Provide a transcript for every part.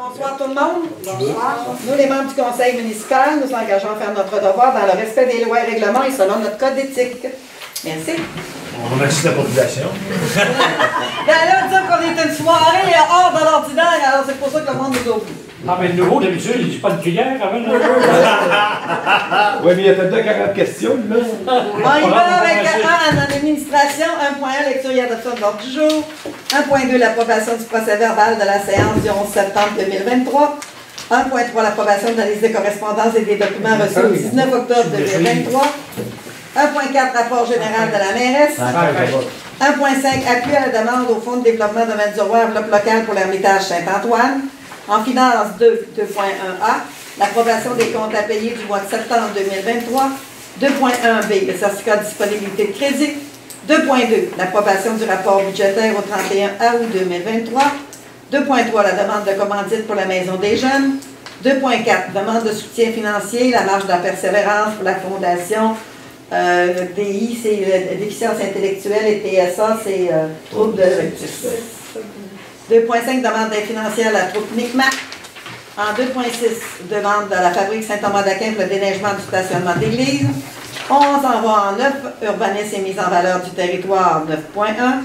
Bonsoir tout le monde. Bonsoir. Nous, les membres du conseil municipal, nous engageons à faire notre devoir dans le respect des lois et règlements et selon notre code d'éthique. Merci. On remercie la population. Ben là, dire qu'on est une soirée hors de l'ordinaire, alors c'est pour ça que le monde nous oublie. Ah, mais le nouveau, d'habitude, il dit pas de prière avant le Oui, mais il y a peut-être 40 questions, là. On y va avec 1 en administration, 1.1 lecture et adoption de l'ordre du jour, 1.2 l'approbation du procès verbal de la séance du 11 septembre 2023, 1.3 l'approbation de la liste des correspondances et des documents reçus au 19 octobre 2023, 1.4 rapport général de la mairesse, 1.5 appui à la demande au Fonds de développement de Val-du-Roi enveloppe locale pour l'Ermitage Saint-Antoine. En finance 2.1a, l'approbation des comptes à payer du mois de septembre 2023. 2.1b, le certificat de disponibilité de crédit. 2.2, l'approbation du rapport budgétaire au 31 août 2023. 2.3, la demande de commandite pour la Maison des Jeunes. 2.4, demande de soutien financier, la marge de la persévérance pour la Fondation DI, c'est déficience intellectuelle, et TSA, c'est trouble de rectus. 2.5, demande d'aide financière à la troupe Micmac. En 2.6, demande de la fabrique Saint-Thomas d'Aquin pour le déneigement du stationnement d'église. 11 envoie en 9, urbanisme et mise en valeur du territoire 9.1.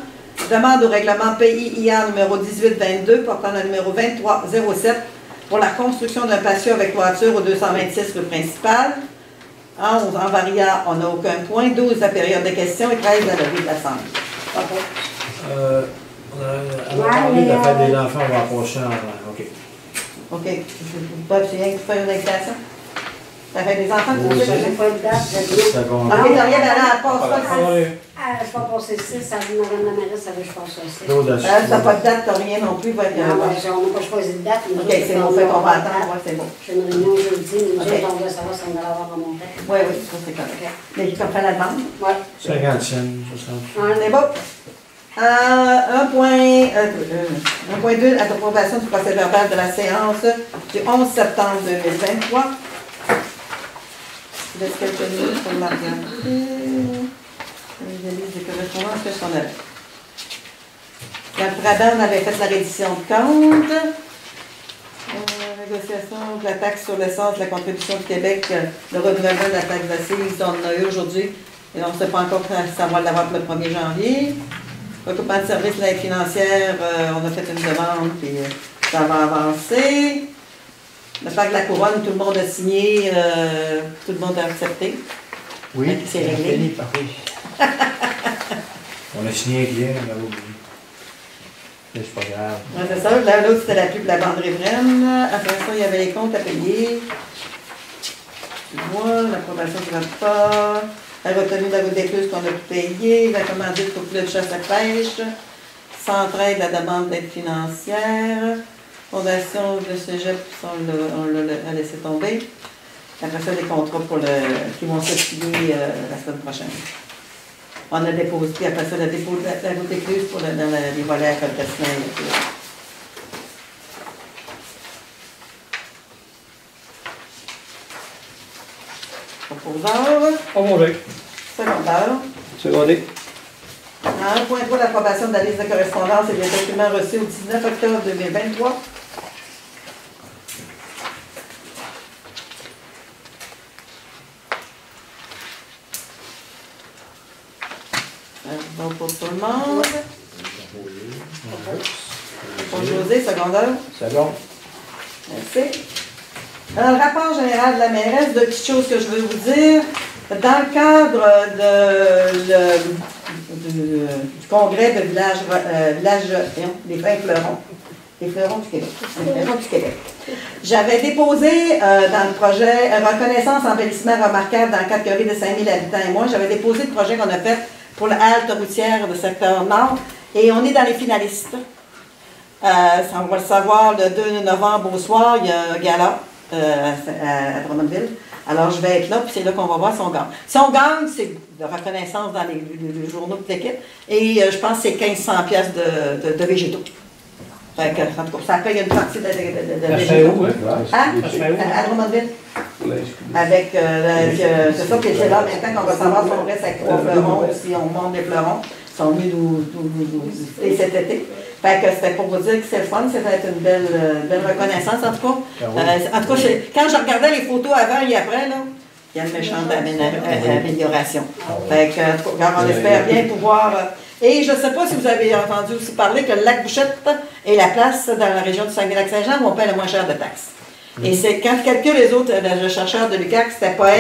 Demande au règlement PIIA numéro 1822 portant le numéro 2307 pour la construction d'un patio avec toiture au 226 rue principale. 11 en varia, on n'a aucun point. 12 la période de questions et 13 la levée de l'Assemblée. On a parlé de la fête des enfants, on va approcher en... OK. OK. Bob, tu viens de faire une invitation? La fête des enfants, tu sais? Je n'ai pas de date, je dis. OK, t'as rien d'aller à la passe pas. Je vais passer 6, ça dit Mme la mairesse, ça veut que je passe 6. T'as pas de date, t'as rien non plus. Non, on n'a pas choisi de date. OK, c'est bon, fait, on va attendre, ouais, c'est bon. J'ai une réunion jeudi, mais nous on doit savoir si on va l'avoir remonté. Oui, oui, ça c'est correct. Mais tu as fait la demande? Oui. 50 cents, 60. C'est bon. 1.2, approbation du procès verbal de la séance du 11 septembre 2023. Je laisse quelques minutes pour la regarder. La liste des correspondances, qu'est-ce qu'on avait? Après, on avait fait la reddition de compte. Négociation de la taxe sur l'essence, la contribution du Québec, le renouvellement de la taxe d'assises, on en a eu aujourd'hui. Et on ne sait pas encore si ça va l'avoir pour le 1er janvier. Recoupement de services de l'aide financière, on a fait une demande, puis ça va avancer. Le parc de la Couronne, tout le monde a signé, tout le monde a accepté. Oui, c'est réglé. On a signé avec rien, on a oublié. Mais c'est pas grave. Ouais, c'est ça. Là, l'autre, c'était la pub de la bande riveraine. Après ça, il y avait les comptes à payer. Moi, l'approbation du rapport. La retenue de la route d'écluse qu'on a payée, la commandite pour plus de chasse à pêche, centraide la demande d'aide financière, fondation de cégep, on l'a laissé tomber. Après ça, les contrats pour qui vont se signer la semaine prochaine. On a déposé, puis après ça, le dépôt de la route d'écluse pour les volets à Coltessin. Proposeur. Proposé. Secondaire. Secondé. 1.3, l'approbation de la liste de correspondance et des documents reçus au 19 octobre 2023. Donc pour tout le monde. Pour José, secondaire. Second. Merci. Dans le rapport général de la mairesse, deux petites choses que je veux vous dire. Dans le cadre du congrès de village des Fins Fleurons, les Fleurons du Québec, les Fleurons du Québec, j'avais déposé dans le projet Reconnaissance embellissement remarquable dans la catégorie de 5000 habitants et moins, j'avais déposé le projet qu'on a fait pour la halte routière de secteur nord et on est dans les finalistes. On va le savoir le 2 novembre au soir, il y a un gala à Drummondville. Alors, je vais être là, puis c'est là qu'on va voir si on gagne. Si on gagne, c'est de reconnaissance dans les journaux de l'équipe. Et je pense que c'est 1500 pièces de végétaux. Fait que, en tout cas, ça paye une partie de végétaux. À Drummondville. Avec, c'est ça, puis c'est là, maintenant qu'on va savoir si on reste avec 3 fleurons ou si on monte des fleurons. Ils sont venus nous visiter cet été. Fait que c'était pour vous dire que c'est le fun, c'était une belle reconnaissance en tout cas. En tout cas, quand je regardais les photos avant et après, là, il y a une méchante amélioration. Fait que, en tout cas, on espère bien pouvoir... et je ne sais pas si vous avez entendu aussi parler que le lac Bouchette est la place dans la région du Saguenay-Lac-Saint-Jean où on paie le moins cher de taxes. Et c'est quand quelques les autres chercheurs de l'UQAC, c'était pas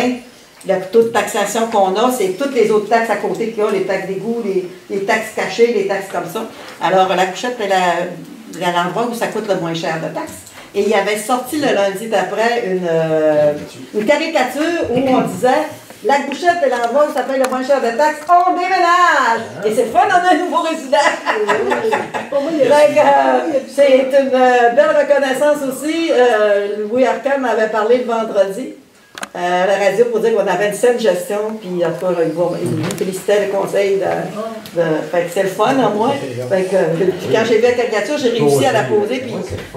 le taux de taxation qu'on a, c'est toutes les autres taxes à côté qu'il y a, les taxes d'égout, les taxes cachées, les taxes comme ça. Alors, la Bouchette est l'endroit où ça coûte le moins cher de taxes. Et il y avait sorti le lundi d'après une caricature où on disait « La Bouchette est l'endroit où ça paye le moins cher de taxes, on déménage! » Et c'est le fun, on a un nouveau résident! C'est une belle reconnaissance aussi. Louis Arcand m'avait parlé le vendredi à la radio pour dire qu'on avait une saine gestion, puis en tout cas, il nous félicitait le conseil fait que c'est le fun en moi. Fait que, puis quand j'ai vu la caricature, j'ai réussi à la poser, puis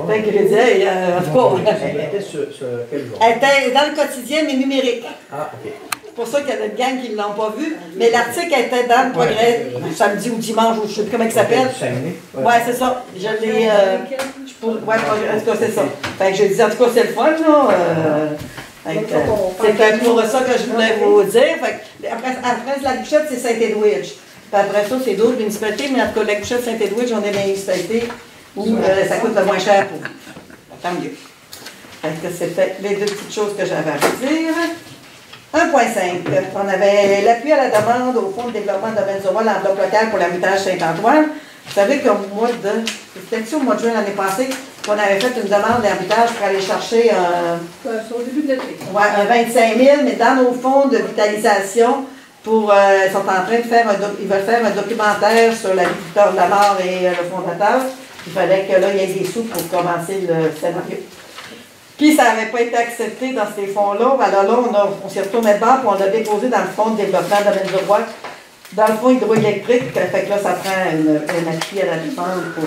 fait que je disais, en tout cas, elle était dans le quotidien, mais numérique. Ah, ok. C'est pour ça qu'il y a une gang qui ne l'ont pas vu, mais l'article était dans le progrès, samedi ou dimanche, ou je ne sais plus comment il s'appelle. Ouais, c'est ça. Je l'ai. Ouais, en tout cas, c'est ça. Fait que j'ai dit, en tout cas, c'est le fun, là. C'était pour ça que je voulais vous dire. Après la Bouchette, c'est Saint-Edwidge. Puis après ça, c'est d'autres municipalités, mais en tout cas, la Bouchette, Saint-Edwidge, on est dans les municipalités où ça coûte le moins cher pour vous. Tant mieux. Fait que c'était les deux petites choses que j'avais à vous dire. 1.5. On avait l'appui à la demande au Fonds de développement de Domaine-Zora, l'enveloppe locale pour l'Hermitage Saint-Antoine. Vous savez qu'au mois de... C'était-tu au mois de juin l'année passée qu'on avait fait une demande d'Hermitage pour aller chercher au début de l'été. Ouais, un 25 000, mais dans nos fonds de vitalisation, ils sont en train de faire ils veulent faire un documentaire sur la vie de Victor Lamar et le fondateur. Il fallait que là, il y ait des sous pour commencer le scénario. Puis ça n'avait pas été accepté dans ces fonds-là. Alors là, on s'est retourné de bord, puis on l'a déposé dans le fonds de développement de Domaine-Zora, dans le fonds hydroélectrique. Fait que là, ça prend un appui à la demande pour...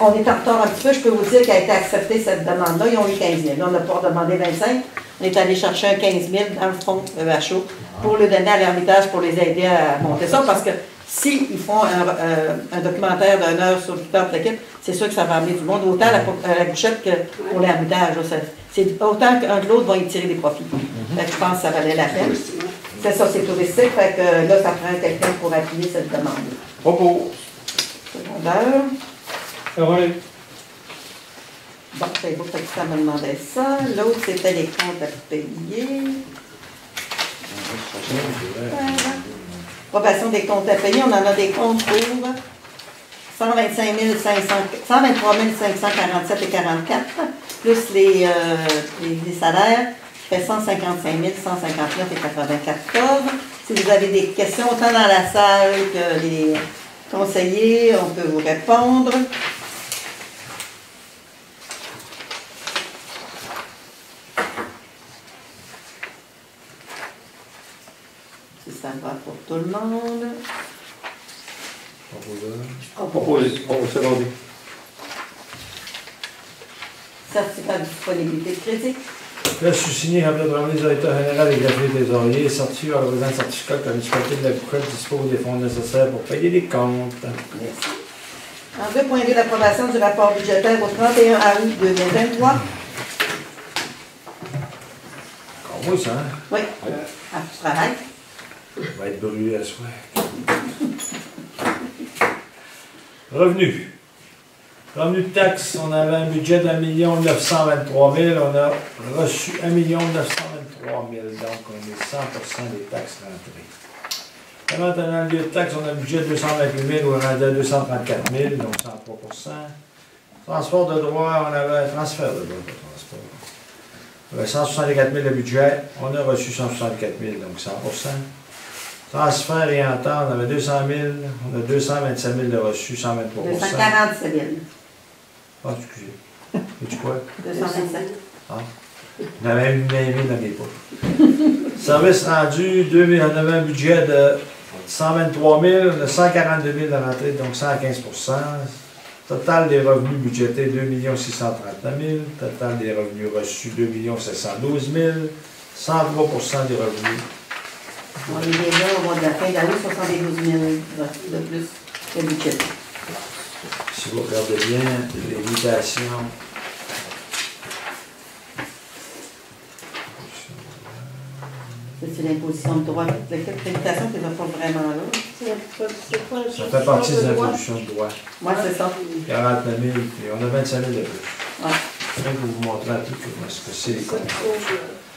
on est en retard un petit peu. Je peux vous dire qu'elle a été acceptée, cette demande-là. Ils ont eu 15 000. Là, on n'a pas demandé 25. On est allé chercher un 15 000 dans le fonds EHO pour le donner à l'Hermitage pour les aider à monter ça. Parce que s'ils font un documentaire d'1 heure sur Victor Plaquette, c'est sûr que ça va amener du monde, autant à la Bouchette que pour l'Hermitage. C'est autant qu'un de l'autre va y tirer des profits. Fait que je pense que ça valait la peine. C'est ça, c'est touristique. Fait que là, ça prend quelqu'un pour appuyer cette demande. Propos. Secondaire. Oui. Bon, c'est beau, fait que ça me demandait ça. L'autre, c'était les comptes à payer. Approbation des comptes à payer. On en a des comptes pour 123 547 et 44, plus les salaires, qui fait 155 159 et 94. Si vous avez des questions, autant dans la salle que les conseillers, on peut vous répondre. Si ça va pour tout le monde. Proposé. C'est vendu. Certificat de disponibilité de crédit. Là, je suis signé en plein de directeur général et greffier trésorier, sorti par le président de certificat que la municipalité de la Bouchette dispose des fonds nécessaires pour payer les comptes. Merci. En 2.2, l'approbation du rapport budgétaire au 31 août 2023. Oui, ça, hein? Oui. Ah, tu travailles? On va être brûlé à soir. Revenus. Revenus de taxes, on avait un budget d'1 923 000, on a reçu 1 923 000, donc on est 100% des taxes rentrées. Paiement dans le lieu de taxes, on a un budget de 228 000, on est à 234 000, donc 103%. Transport de droit, on avait un transfert de droit de transport. On avait 164 000 de budget, on a reçu 164 000, donc 100%. Transfert et entente, on avait 200 000, on a 227 000 de reçus, 123%. 247 000. Ah, excusez. C'est quoi? 227. Ah. On avait même 20 000 dans les poches. Service rendu, on avait un budget de 123 000, on a 142 000 de rentrée, donc 115%. Total des revenus budgétés, 2 639 000. Total des revenus reçus, 2 712 000. 103% des revenus. On est déjà au mois de la fin d'année, 72 000 de plus de budget. Si vous regardez bien, les mutations. C'est l'imposition de droit. L'imposition, tu n'as pas vraiment là. Ça fait partie des impositions de droit. Moi, c'est ça. 49 000, puis on a 25 000 de plus. Ouais. Je vais vous montrer un peu comment est-ce que c'est les comptes.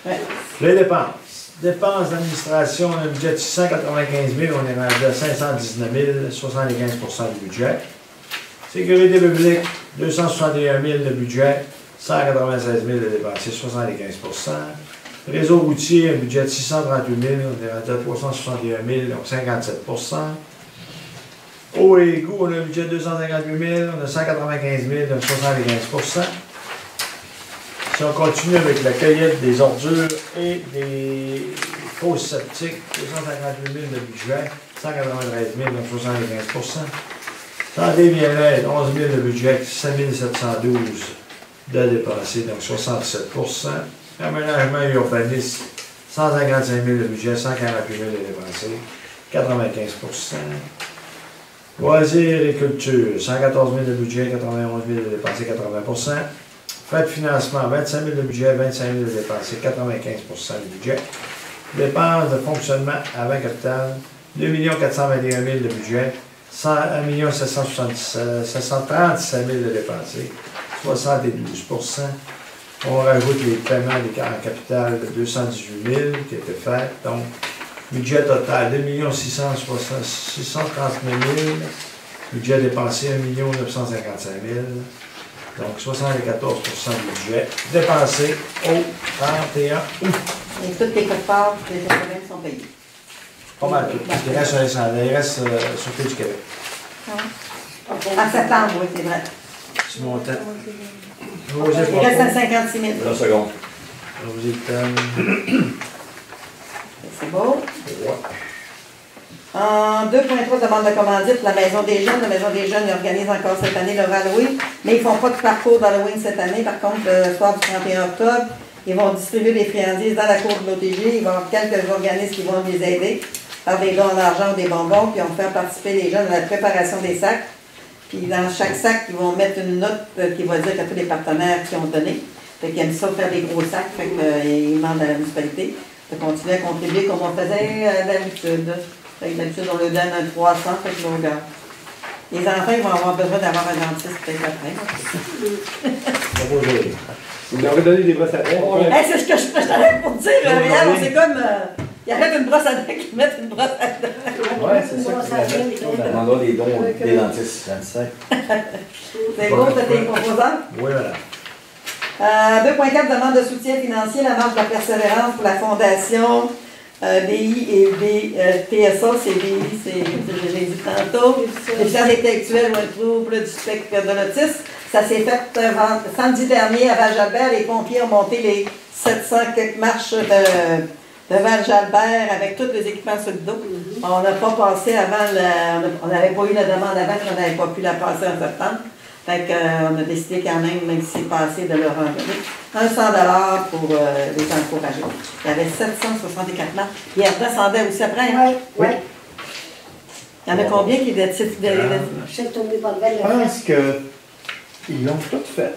Ouais. Les dépenses. Dépenses d'administration, on a un budget de 695 000, on est rendu à 519 000, 75 du budget. Sécurité publique, 261 000 de budget, 196 000 de dépensés, 75 Réseau routier, un budget de 638 000, on est rendu à 361 000, donc 57 Eau et égout, on a un budget de 258 000, on a 195 000, donc 75 Si on continue avec la cueillette des ordures et des fosses septiques, 258 000 de budget, 193 000, donc 75 Santé bien-être, 11 000 de budget, 5 712 de dépensés, donc 67 Aménagement et urbanisme, 155 000 de budget, 148 000 de dépensés, 95 Loisirs et culture, 114 000 de budget, 91 000 de dépensés, 80 Frais de financement, 25 000 de budget, 25 000 de dépensés, 95 du budget. Dépenses de fonctionnement avant capital, 2 421 000 de budget, 1 737 000 de dépensés, 72 On rajoute les paiements en capital de 218 000 qui étaient faits. Donc, budget total, 2 639 000. Budget dépensé, 1 955 000. Donc, 74 du budget dépensé au 31 août. Et toutes les cotes-parts, les problèmes sont payés. Pas mal tout. Il reste sur les centres. Il reste sur du Québec. En septembre, oui, c'est vrai. C'est montant. Il reste à 56 000. 1 seconde. C'est beau. En 2.3, demande de commandite, la Maison des Jeunes. La Maison des Jeunes organise encore cette année leur Halloween, mais ils ne font pas de parcours d'Halloween cette année. Par contre, le soir du 31 octobre, ils vont distribuer des friandises dans la cour de l'OTG. Il va y avoir quelques organismes qui vont les aider par des dons en argent ou des bonbons, puis on va faire participer les jeunes à la préparation des sacs. Puis dans chaque sac, ils vont mettre une note qui va dire à tous les partenaires qui ont donné. Fait qu'ils aiment ça faire des gros sacs, fait qu'ils demandent à la municipalité de continuer à contribuer comme on faisait d'habitude. D'habitude, on leur donne un 300, fait que l'on garde. Les enfants, ils vont avoir besoin d'avoir un dentiste peut-être après. Vous leur avez donné des brosses à dents. Hey, c'est ce que je t'avais pour dire, Réal, c'est comme... il arrête une brosse à dents qu'ils mettent une brosse à dents. Ouais, c'est ça. On demandera des dons des dentistes. 25. C'est beau, t'as tes composants? Oui, voilà. 2.4, demande de soutien financier, la marche de la persévérance pour la fondation BI et TSA, c'est BI, c'est, je l'ai dit tantôt, déficience intellectuelle ou un trouble du spectre de l'autisme. Ça s'est fait samedi dernier à Val-Jalbert. Les pompiers ont monté les 700 quelques marches de Val-Jalbert avec tous les équipements sur le dos. On n'a pas passé avant, on n'avait pas eu la demande avant, on n'avait pas pu la passer en septembre. Fait qu'on a décidé quand même si c'est passé, de leur en donner $100 pour les encourager. Il y avait 764 marches. Il redescendait aussi après. Hein? Oui. Il y en a combien qui étaient titres de... Je sais que Tony Bordel Je l'a pense qu'ils l'ont tout fait,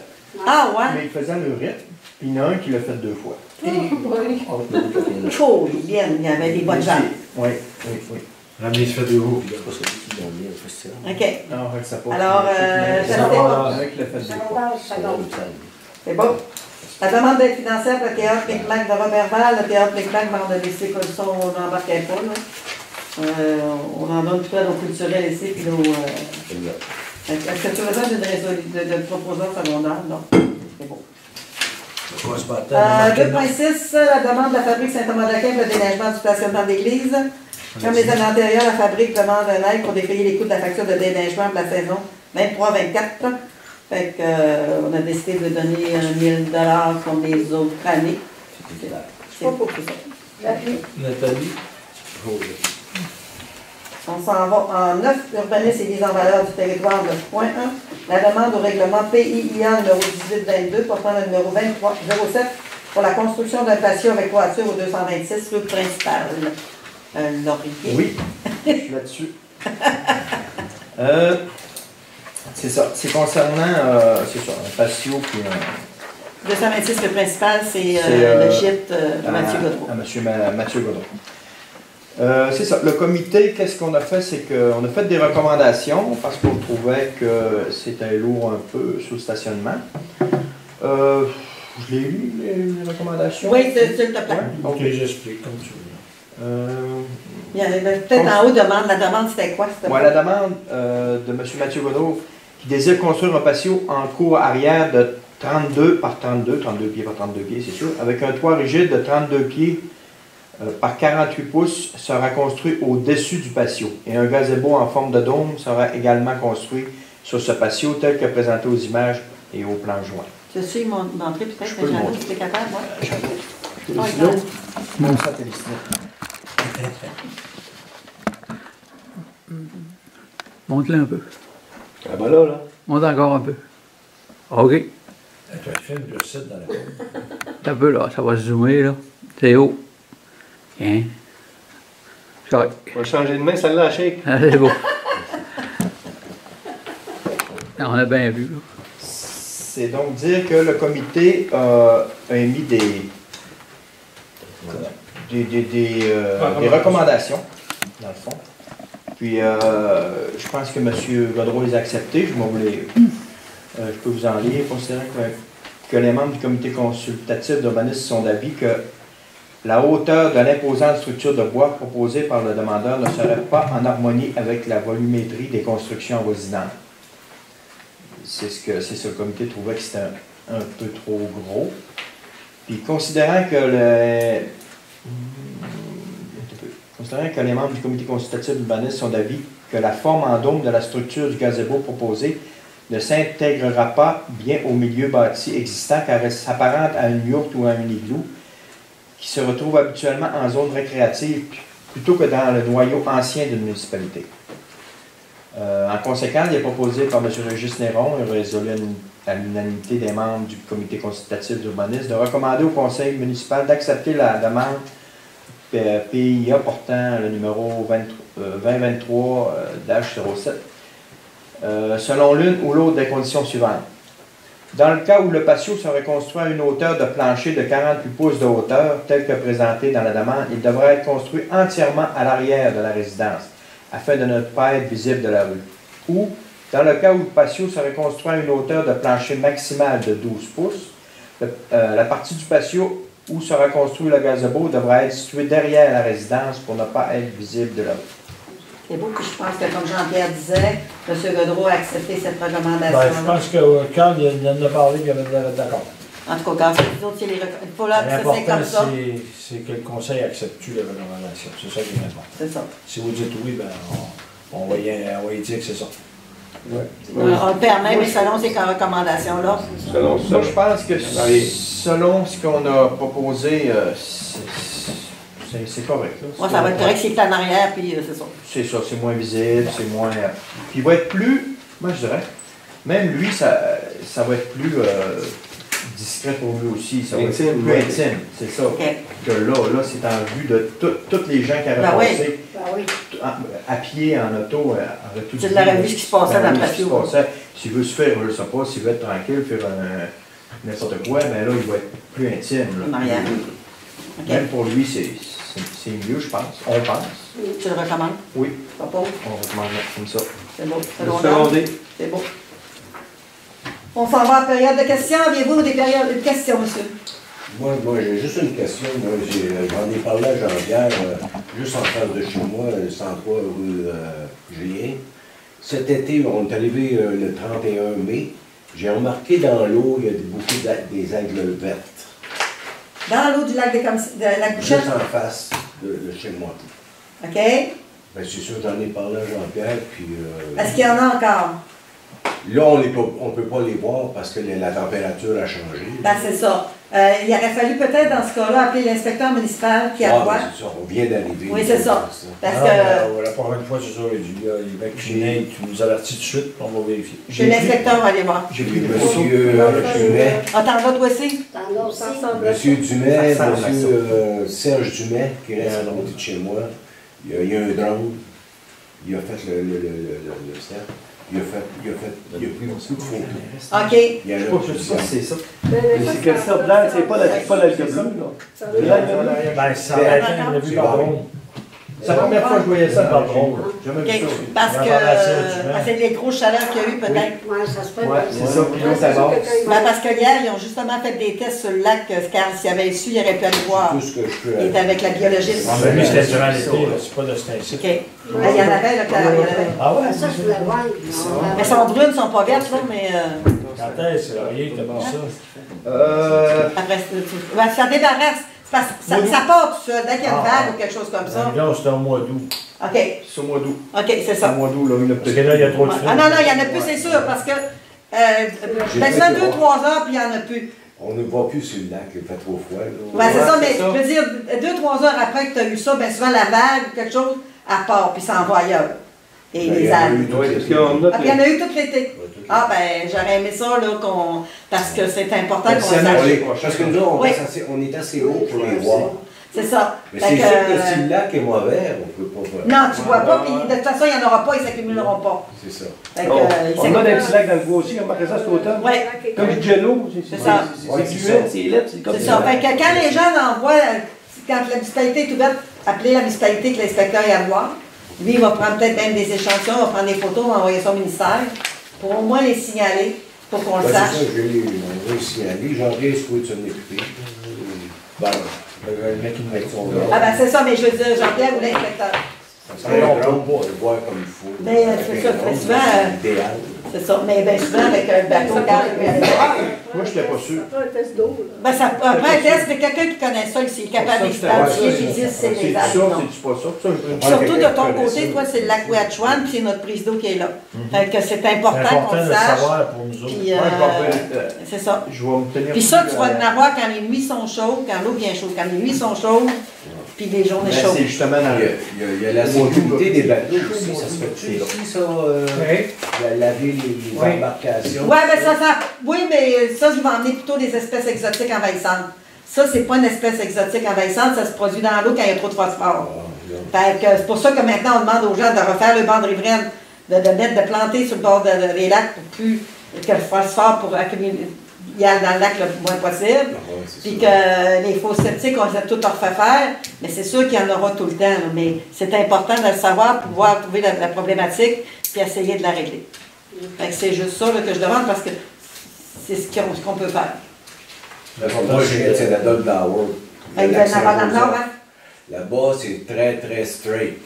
Ah ouais? mais ils faisaient le rythme. Puis il y en a un qui l'a fait 2 fois. Chaud, bien, il y avait des bonnes gens. Oui. Ramener se fait de haut. OK. Non, ça pas. Alors, c'est ça un fait bon. qui l'a fait 2 fois. C'est bon. La demande d'aide financière pour le théâtre Micmac de Robert Val. Le théâtre Micmac, on a décidé que ça, on n'embarquait pas. Là. On en donne tout à nos culturels ici. Puis nos, est-ce que tu as besoin de proposant secondaire? Non. C'est bon. 2.6, la demande de la fabrique Saint-Thomas-de-Aquin pour le déneigement du stationnement d'église. Comme les années antérieures, la fabrique demande un aide pour dépayer les coûts de la facture de déneigement pour la saison 23-24. Fait qu'on a décidé de donner $1 000 comme les autres années. C'est pas beaucoup ça. Nathalie. On s'en va en 9, urbanisme et mise en valeur du territoire de point 1. La demande au règlement PIIA numéro 1822 portant le numéro 2307 pour la construction d'un patio avec toiture au 226 rue principale. Laurier. Oui, je suis là-dessus. C'est ça. C'est concernant, c'est ça, un patio puis un... 226, le principal, c'est le gîte Mathieu Gaudreau. À monsieur Mathieu Gaudreau. C'est ça. Le comité, qu'est-ce qu'on a fait? C'est qu'on a fait des recommandations parce qu'on trouvait que c'était lourd un peu sous le stationnement. Je l'ai lu, les recommandations? Oui, s'il te plaît. Ok, j'explique comme tu veux. Il y avait peut-être en haut demande. La demande, c'était quoi? Oui, la demande de M. Mathieu Gaudreau qui désire construire un patio en cour arrière de 32 par 32 pieds par 32 pieds, c'est sûr, avec un toit rigide de 32 pieds par 48 pouces sera construit au-dessus du patio. Et un gazebo en forme de dôme sera également construit sur ce patio tel que présenté aux images et au plan joint. Tu sais montrer peut-être, Je peux le Jean-Loup, montrer. si tu es capable, moi? Mon satellite. Monte-le un peu. Ah ben là. Monte encore un peu. OK. Avec un film de site dans la cour. Un peu là, ça va se zoomer là. C'est haut. Hein? C'est correct. On va changer de main, celle-là, à shake. Ah, c'est beau. On a bien vu là. C'est donc dire que le comité a émis des recommandations, dans le fond. Puis, je pense que M. Gaudreau les a acceptées. Je peux vous en lire, considérant que les membres du comité consultatif d'urbanisme sont d'avis que la hauteur de l'imposante structure de bois proposée par le demandeur ne serait pas en harmonie avec la volumétrie des constructions en résidence. C'est ce que le comité trouvait que c'était un peu trop gros. Puis considérant que les membres du comité consultatif d'urbanisme sont d'avis que la forme en dôme de la structure du gazebo proposée ne s'intégrera pas bien au milieu bâti existant car elle s'apparente à une yourte ou à un igloo qui se retrouve habituellement en zone récréative plutôt que dans le noyau ancien d'une municipalité. En conséquence, il est proposé par M. Régis Néron, résolu à l'unanimité des membres du comité consultatif d'urbanisme, de recommander au conseil municipal d'accepter la demande PIA portant le numéro 2023-07 selon l'une ou l'autre des conditions suivantes. Dans le cas où le patio serait construit à une hauteur de plancher de 48 pouces de hauteur, tel que présenté dans la demande, il devrait être construit entièrement à l'arrière de la résidence, afin de ne pas être visible de la rue. Ou, dans le cas où le patio serait construit à une hauteur de plancher maximale de 12 pouces, la partie du patio où sera construit le gazebo devra être située derrière la résidence pour ne pas être visible de la rue. C'est beau, puis je pense que, comme Jean-Pierre disait, M. Gaudreau a accepté cette recommandation. Ben, je pense que quand il en a parlé, il avait l'air d'accord. En tout cas, quand c'est les autres, il faut là que ça c'est L'important, comme ça. c'est que le conseil accepte-tu les recommandations. C'est ça qui est important. C'est ça. Si vous dites oui, ben, on va y dire que c'est ça. Ouais. On le permet, mais selon ces recommandations-là. Selon ça. Moi, je pense que selon ce qu'on a proposé, c'est correct. Là. Moi, ça va être correct s'il est en arrière, puis c'est ça. C'est ça, c'est moins visible, c'est moins... Puis il va être plus, moi je dirais, même lui, ça va être plus discret pour lui aussi. Ça va être Intime, plus ouais. intime, c'est ça. OK. Que là, c'est en vue de tous les gens qui auraient Ben oui. passé Ben oui. à pied, en auto, auraient tout Tu l'aurais vu ce qui se passait dans le patio. S'il veut se faire, je ne sais pas, s'il veut être tranquille, faire n'importe quoi, ben là, il va être plus intime. Là. En arrière. OK. Même pour lui, c'est mieux, je pense. On pense. Tu le recommandes? Oui, Pas pauvre? on recommande comme ça. C'est beau. C'est Le beau. secondé. C'est beau. On s'en va à la période de questions. Aviez-vous des périodes de questions, monsieur? Moi j'ai juste une question. J'en ai parlé à Jean-Pierre, juste en face de chez moi, 103 rue Julien. Cet été, on est arrivé le 31 mai. J'ai remarqué dans l'eau, il y a beaucoup des algues vertes. Dans l'eau du lac de la Couchette? Juste en face de chez moi. OK. Ben, c'est sûr, j'en ai parlé à Jean-Pierre, puis... Est-ce qu'il y en a encore? Là, on ne peut pas les voir parce que la température a changé. Ben, c'est ça. Il aurait fallu peut-être, dans ce cas-là, appeler l'inspecteur municipal qui a Ah, quoi? ben, c'est ça, on vient d'arriver. Oui, c'est ça. Parce Alors, que la prochaine fois, c'est ça, il dit, il va cuisiner, tu nous avertis tout de suite, on va vérifier. l'inspecteur va aller voir. J'ai Puis pris des photos. monsieur Dumais, Ah, t'en vas toi aussi? T'en as aussi. monsieur Dumais, Ça ressemble à monsieur Serge Dumais, qui reste à côté de chez moi, il y a un drone, il a fait le cercle. il a pris beaucoup de photos. OK. Il y en a Je sais pas plusieurs. si c'est ça. C'est Christophe Blanc, c'est pas l'algue bleue, là. Ben, ça va être un vu par drone. C'est la première fois que je voyais ça par drone. Jamais vu OK. ça. Parce que c'est les grosses chaleurs qu'il y a eu, peut-être. Ouais, ça se fait. Ouais, c'est ça. Puis là, ça va. Ben, parce que hier, ils ont justement fait des tests sur le lac, car s'il avait su, il aurait pu aller voir. Tout ce que je peux. Il était avec la biologiste. Ah, mais lui, c'était durant l'été, là, c'est pas de ce temps-ci. OK. Ben, il y en avait, là, il y en avait. Ah ouais? Ça, je voulais voir. Mais elles sont brunes, elles sont pas vertes, là, mais Quand est-ce que rien, t'as mis ça? après, ben, ça débarrasse. C'est parce que ça part tout seul. Dès qu'il y a une vague ou quelque chose comme ça. Là, c'était au mois d'août. OK. C'est au mois d'août. OK, c'est Au ça. mois d'août, là, il y en a Parce que peut-être. là, il y a trop de frais. Ah non, non, il y en a plus, c'est sûr, parce que ben, ça fait 2-3 heures, puis il n'y en a plus. On ne voit plus sur le lac, il fait trop froid. Là. Ouais, c'est Ouais, ça, c'est mais ça. je veux dire, 2-3 heures après que tu as eu ça, bien souvent la vague ou quelque chose, elle part, puis ça envoie ailleurs. Et Ben, il les y en a algues. eu tout Oui, l'été. parce qu'on Ah, puis il y en a eu tout l'été. Ouais, tout l'été. Ah, ben, j'aurais aimé ça, là, parce que c'est important qu'on S'il y en a sache. qui- Parce que nous, Oui. on est assez haut pour les voir. C'est ça. Mais Fait c'est que, sûr que si le lac est mauvais, on ne peut pas voir. non, tu vois pas, puis de toute façon, il n'y en aura pas, ils ne s'accumuleront pas. C'est ça. Fait que, On ils a des s'accumulent. petits lacs dans le bois aussi, remarquez ça cet automne. Ouais. Comme du jello, C'est ça. Ouais, c'est c'est fluide, ça. c'est laid, c'est comme C'est ça. Fait que quand les gens envoient, quand la municipalité est ouverte, appelez la municipalité que l'inspecteur y a à voir. Lui, il va prendre peut-être même des échantillons, il va prendre des photos, il va envoyer ça au ministère pour au moins les signaler, pour qu'on le Ouais, c'est ça, sache. je l'ai signalé. Jean-Pierre, c'est quoi de s'en occuper. Ben, le mec, il met son Ah ben c'est ça, mais je veux dire, Jean-Pierre ou l'inspecteur. Ça serait long pour le voir comme il faut. Mais, Avec c'est un ça, drone, c'est souvent, c'est idéal. C'est ça. Mais bien souvent, avec un bateau, quand il peut aller voir. Moi, je n'étais pas sûr. Ben, ça, après un test, mais quelqu'un qui connaît ça, il est capable d'identifier et dire si c'est C'est des ça, algues ou non. c'est pas ça. Ça, je- Surtout de ton Quelqu'un qui côté, connaît toi, ça. c'est le lac Ouatchouane, puis c'est notre prise d'eau qui est là. Fait que c'est important C'est qu'on important le de le sache. savoir pour nous autres. Puis, Moi, je vais faire, c'est ça. je vais me tenir. Puis ça, tu vas en avoir quand les nuits sont chaudes, quand l'eau vient chaude, quand les nuits sont chaudes, puis les journées Ben, chaudes. c'est justement dans le. Il y a la sécurité des bateaux aussi. Ça se fait aussi, ça, laver les embarcations. Ouais, ben oui, mais ça, je vais emmener plutôt des espèces exotiques envahissantes. Ça, c'est pas une espèce exotique envahissante, ça se produit dans l'eau quand il y a trop de phosphore. Fait que c'est pour ça que maintenant, on demande aux gens de refaire le banc de riveraine, de planter sur le bord des lacs pour plus que le phosphore pour accumuler y aille dans le lac le moins possible. Puis que les fosses septiques, on les a tout refait faire, mais c'est sûr qu'il y en aura tout le temps. Là, mais c'est important de le savoir pour pouvoir trouver la problématique puis essayer de la régler. Fait que c'est juste ça là, que je demande parce que c'est ce qu'on peut faire. Moi, je viens de Saint-Adolphe-Flower. Il va y en avoir dans le nord, hein? Là-bas, c'est très, très straight.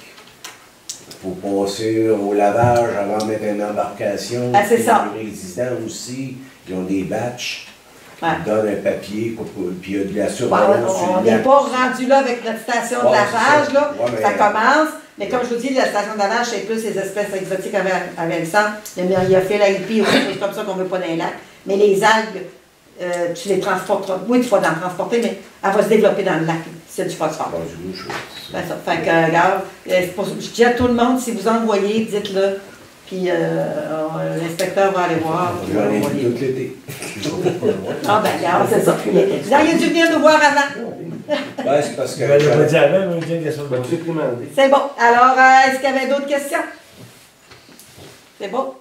Il faut passer au lavage avant de mettre une embarcation. Ah, c'est ça. Les résidents aussi, ils ont des batchs. Ouais. Ils donnent un papier, puis il y a de la Bon, surveillance sur on le n'est lac. pas rendu là avec notre station de Ouais, lavage, c'est ça. là. Ouais, mais- Ça commence. Mais comme je vous dis, la station de lavage, c'est plus les espèces exotiques avec le sang. Le myriophylle, l'IP ou quelque chose comme ça qu'on ne veut pas dans les lacs. Mais les algues, tu les transporteras. Oui, tu vas en transporter, mais elle va se développer dans le lac. C'est du phosphore. Bon, du coup, je- Ben ça. Fait que, regarde, je dis à tout le monde, si vous envoyez, dites-le. Puis l'inspecteur va aller voir. J'en ai vu tout l'été. Ah ben, regarde, c'est ça. Vous auriez dû venir nous voir avant. Ben, c'est parce que. Il va le dire avant, mais il dit une question de Ben, tu sais, C'est bon. Alors, est-ce qu'il y avait d'autres questions? C'est bon?